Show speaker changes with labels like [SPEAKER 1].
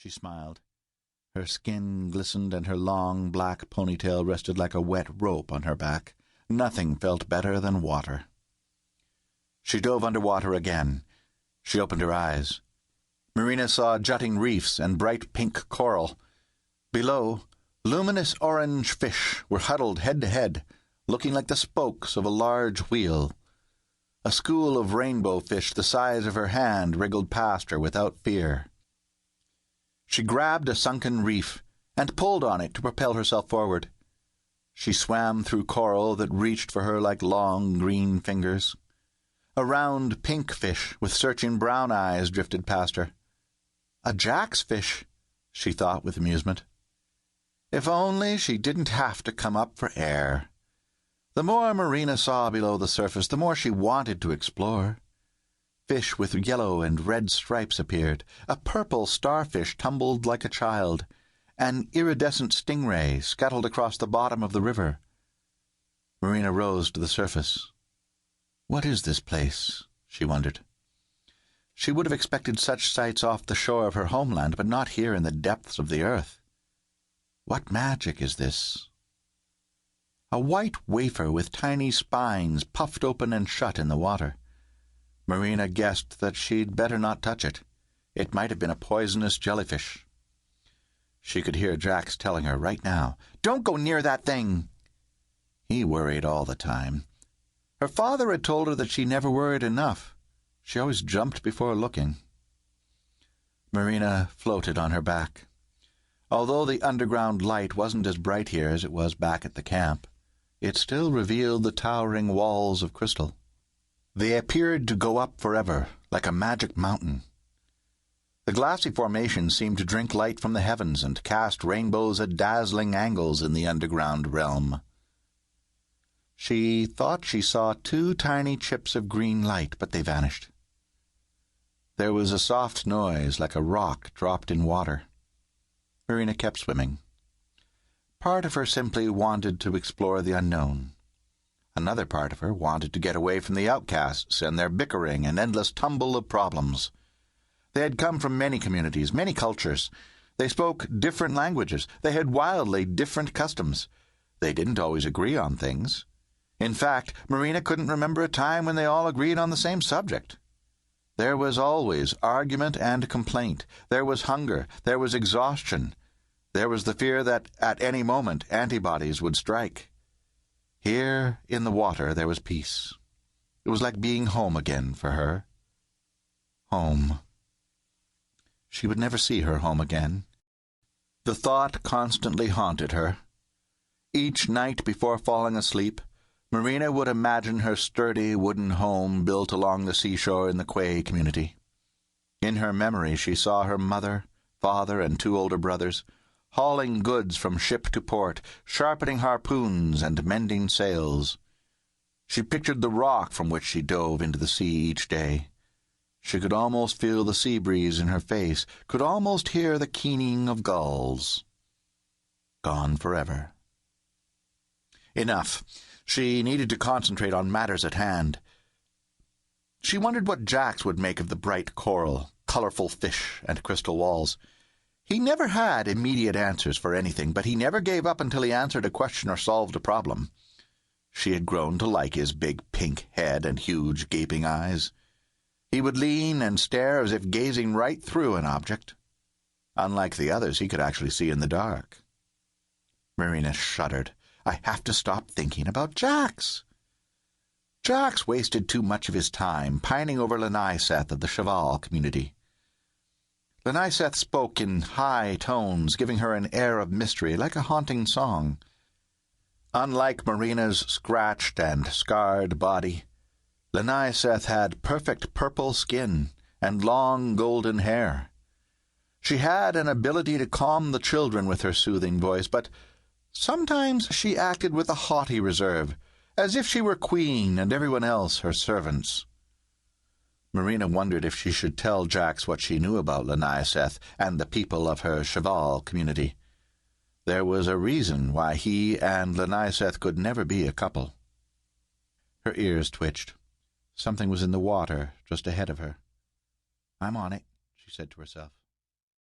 [SPEAKER 1] she smiled. Her skin glistened and her long black ponytail rested like a wet rope on her back. Nothing felt better than water. She dove underwater again. She opened her eyes. Marina saw jutting reefs and bright pink coral. Below, luminous orange fish were huddled head to head, looking like the spokes of a large wheel. A school of rainbow fish the size of her hand wriggled past her without fear. She grabbed a sunken reef and pulled on it to propel herself forward. She swam through coral that reached for her like long green fingers. A round pink fish with searching brown eyes drifted past her. A Jack's fish, she thought with amusement. If only she didn't have to come up for air. The more Marina saw below the surface, the more she wanted to explore. Fish with yellow and red stripes appeared. A purple starfish tumbled like a child. An iridescent stingray scuttled across the bottom of the river. Marina rose to the surface. What is this place? She wondered. She would have expected such sights off the shore of her homeland, but not here in the depths of the earth. What magic is this? A white wafer with tiny spines puffed open and shut in the water. Marina guessed that she'd better not touch it. It might have been a poisonous jellyfish. She could hear Jax telling her right now, "Don't go near that thing!" He worried all the time. Her father had told her that she never worried enough. She always jumped before looking. Marina floated on her back. Although the underground light wasn't as bright here as it was back at the camp, it still revealed the towering walls of crystal. They appeared to go up forever, like a magic mountain. The glassy formation seemed to drink light from the heavens and cast rainbows at dazzling angles in the underground realm. She thought she saw 2 tiny chips of green light, but they vanished. There was a soft noise like a rock dropped in water. Marina kept swimming. Part of her simply wanted to explore the unknown. Another part of her wanted to get away from the outcasts and their bickering and endless tumble of problems. They had come from many communities, many cultures. They spoke different languages. They had wildly different customs. They didn't always agree on things. In fact, Marina couldn't remember a time when they all agreed on the same subject. There was always argument and complaint. There was hunger. There was exhaustion. There was the fear that at any moment antibodies would strike. Here in the water there was peace. It was like being home again for her. Home. She would never see her home again. The thought constantly haunted her. Each night before falling asleep, Marina would imagine her sturdy wooden home built along the seashore in the Quay community. In her memory she saw her mother, father, and 2 older brothers, hauling goods from ship to port, sharpening harpoons and mending sails. She pictured the rock from which she dove into the sea each day. She could almost feel the sea breeze in her face, could almost hear the keening of gulls. Gone forever. Enough. She needed to concentrate on matters at hand. She wondered what Jax would make of the bright coral, colorful fish, and crystal walls. He never had immediate answers for anything, but he never gave up until he answered a question or solved a problem. She had grown to like his big pink head and huge gaping eyes. He would lean and stare as if gazing right through an object. Unlike the others, he could actually see in the dark. Marina shuddered. I have to stop thinking about Jax. Jax wasted too much of his time pining over Lanai-Seth of the Cheval community. Lanai-Seth spoke in high tones, giving her an air of mystery, like a haunting song. Unlike Marina's scratched and scarred body, Lanai-Seth had perfect purple skin and long golden hair. She had an ability to calm the children with her soothing voice, but sometimes she acted with a haughty reserve, as if she were queen and everyone else her servants. Marina wondered if she should tell Jax what she knew about Lanai-Seth and the people of her Cheval community. There was a reason why he and Lanai-Seth could never be a couple. Her ears twitched. Something was in the water just ahead of her. I'm on it, she said to herself.